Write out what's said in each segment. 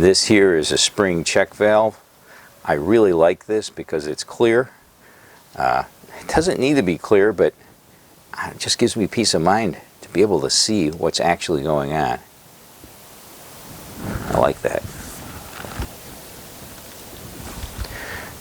This here is a spring check valve. I really like this because it's clear. It doesn't need to be clear, but it just gives me peace of mind to be able to see what's actually going on. I like that.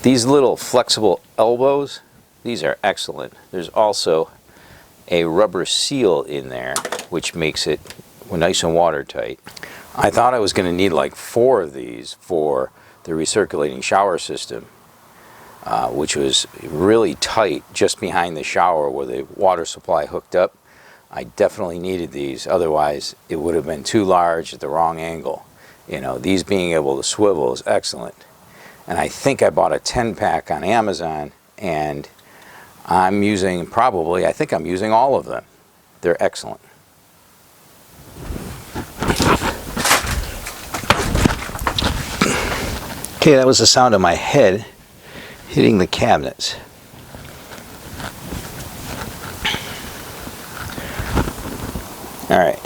These little flexible elbows, these are excellent. There's also a rubber seal in there, which makes it nice and watertight. I thought I was going to need like 4 of these for the recirculating shower system, which was really tight just behind the shower where the water supply hooked up. I definitely needed these, otherwise it would have been too large at the wrong angle. You know, these being able to swivel is excellent. And I think I bought a 10-pack on Amazon, and I'm using I think I'm using all of them. They're excellent. Okay, that was the sound of my head hitting the cabinets. All right.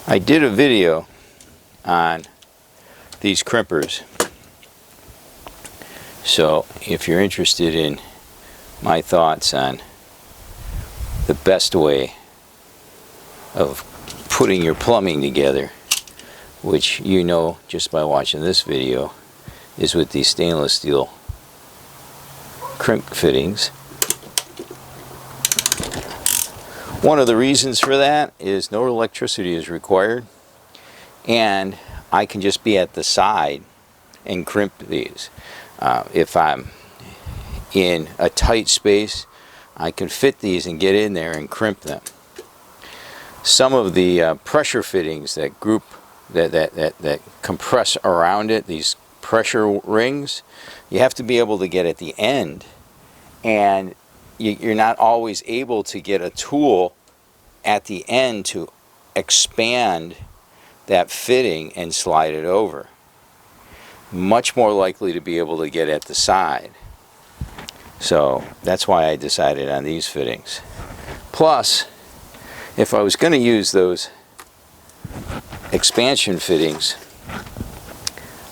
I did a video on these crimpers, so if you're interested in my thoughts on the best way of putting your plumbing together, which you know just by watching this video, is with these stainless steel crimp fittings. One of the reasons for that is no electricity is required, and I can just be at the side and crimp these. If I'm in a tight space, I can fit these and get in there and crimp them. Some of the pressure fittings that compress around it, these pressure rings, you have to be able to get at the end, and you're not always able to get a tool at the end to expand that fitting and slide it over. Much more likely to be able to get at the side. So that's why I decided on these fittings. Plus, if I was going to use those expansion fittings,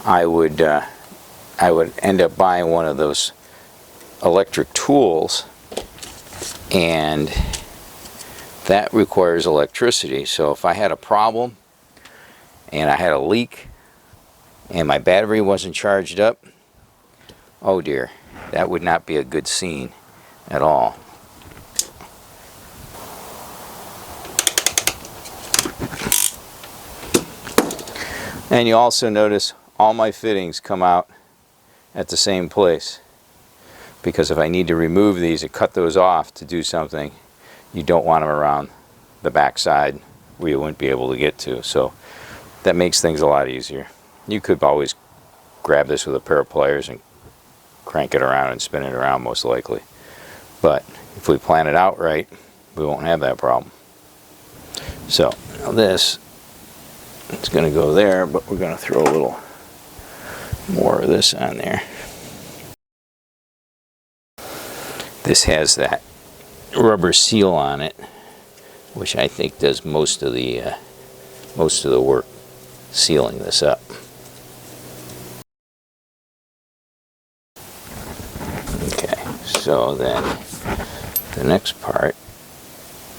I would end up buying one of those electric tools, and that requires electricity. So if I had a problem and I had a leak and my battery wasn't charged up, oh dear, that would not be a good scene at all. And you also notice all my fittings come out at the same place, because if I need to remove these and cut those off to do something, you don't want them around the back side where you wouldn't be able to get to. So that makes things a lot easier. You could always grab this with a pair of pliers and crank it around and spin it around, most likely. But if we plan it out right, we won't have that problem. So now this is going to go there, but we're going to throw a little more of this on there. This has that rubber seal on it, which I think does most of the work sealing this up. Okay, so then the next part.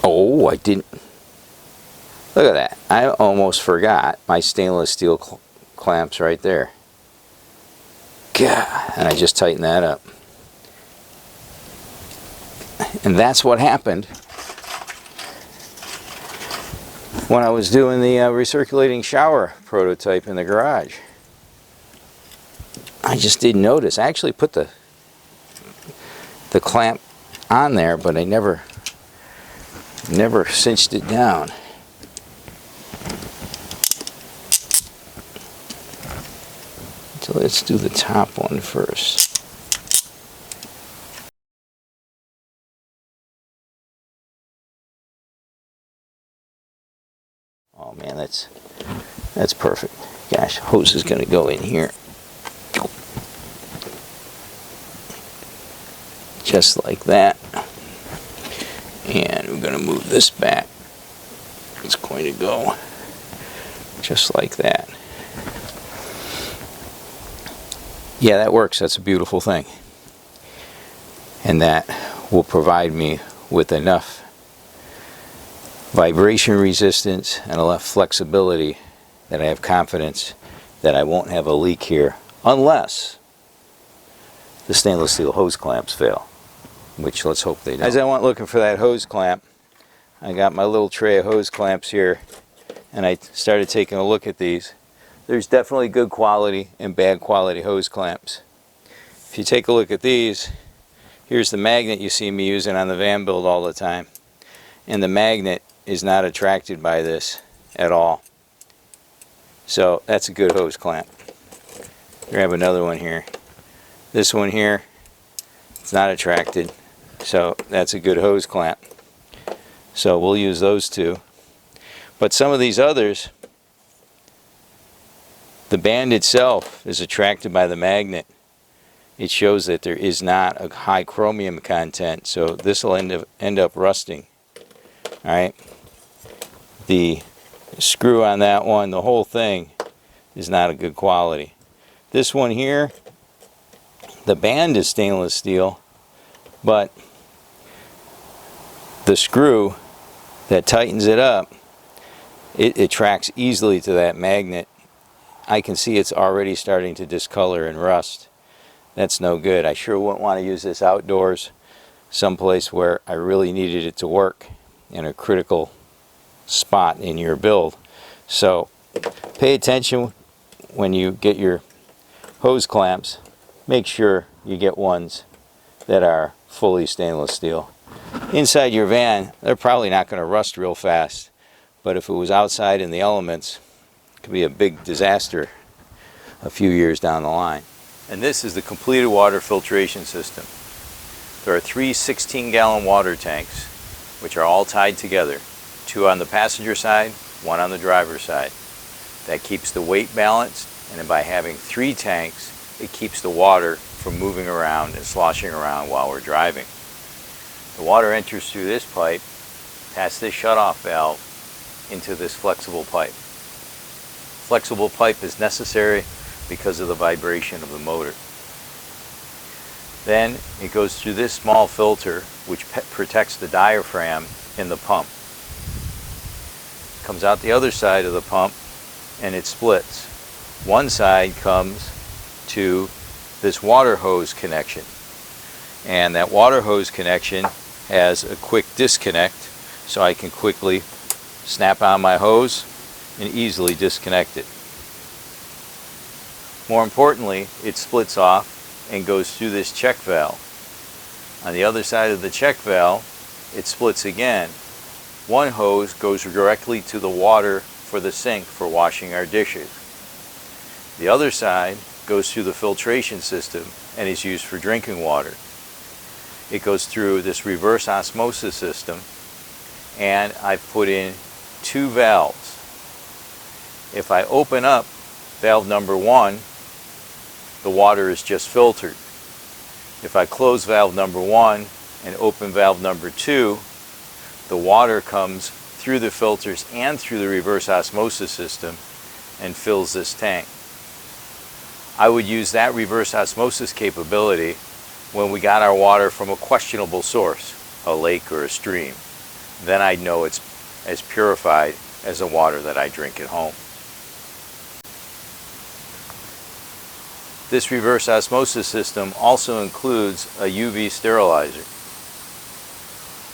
Oh, I didn't. Look at that. I almost forgot my stainless steel clamps right there. God, and I just tightened that up. And that's what happened when I was doing the recirculating shower prototype in the garage. I just didn't notice. I actually put the clamp on there, but I never cinched it down. So let's do the top one first. Oh man, that's perfect. Gosh, hose is going to go in here. just like that. And we're going to move this back. It's going to go just like that. Yeah, that works. That's a beautiful thing. And that will provide me with enough vibration resistance and enough flexibility that I have confidence that I won't have a leak here unless the stainless steel hose clamps fail, which let's hope they don't. As I went looking for that hose clamp, I got my little tray of hose clamps here, and I started taking a look at these. There's definitely good quality and bad quality hose clamps. If you take a look at these, here's the magnet you see me using on the van build all the time, and the magnet is not attracted by this at all. So that's a good hose clamp. Grab another one here. This one here, it's not attracted, so that's a good hose clamp. So we'll use those two. But some of these others, the band itself is attracted by the magnet. It shows that there is not a high chromium content, so this will end up rusting. Alright, the screw on that one, the whole thing is not a good quality. This one here, the band is stainless steel, but the screw that tightens it up, it attracts easily to that magnet. I can see it's already starting to discolor and rust. That's no good. I sure wouldn't want to use this outdoors, someplace where I really needed it to work in a critical spot in your build. So pay attention when you get your hose clamps. Make sure you get ones that are fully stainless steel. Inside your van, they're probably not going to rust real fast, but if it was outside in the elements, it could be a big disaster a few years down the line. And this is the completed water filtration system. There are 3 16-gallon water tanks, which are all tied together. 2 on the passenger side, 1 on the driver's side. That keeps the weight balanced, and by having 3 tanks, it keeps the water from moving around and sloshing around while we're driving. The water enters through this pipe, past this shutoff valve, into this flexible pipe. Flexible pipe is necessary because of the vibration of the motor. Then it goes through this small filter which protects the diaphragm in the pump. Comes out the other side of the pump and it splits. One side comes to this water hose connection, and that water hose connection has a quick disconnect, so I can quickly snap on my hose and easily disconnect it. More importantly, it splits off and goes through this check valve. On the other side of the check valve, it splits again. One hose goes directly to the water for the sink for washing our dishes. The other side goes through the filtration system and is used for drinking water. It goes through this reverse osmosis system, and I've put in 2 valves. If I open up valve number 1, the water is just filtered. If I close valve number 1 and open valve number 2, the water comes through the filters and through the reverse osmosis system and fills this tank. I would use that reverse osmosis capability when we got our water from a questionable source, a lake or a stream. Then I'd know it's as purified as the water that I drink at home. This reverse osmosis system also includes a UV sterilizer.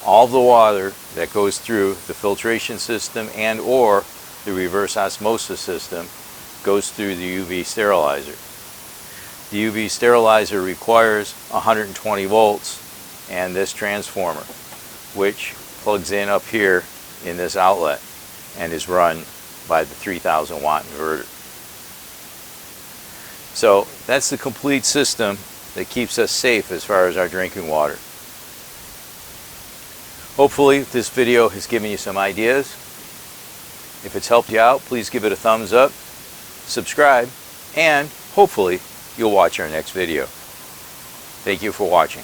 All the water that goes through the filtration system and or the reverse osmosis system goes through the UV sterilizer. The UV sterilizer requires 120 volts and this transformer, which plugs in up here in this outlet and is run by the 3000 watt inverter. So that's the complete system that keeps us safe as far as our drinking water. Hopefully this video has given you some ideas. If it's helped you out, please give it a thumbs up, subscribe, and hopefully you'll watch our next video. Thank you for watching.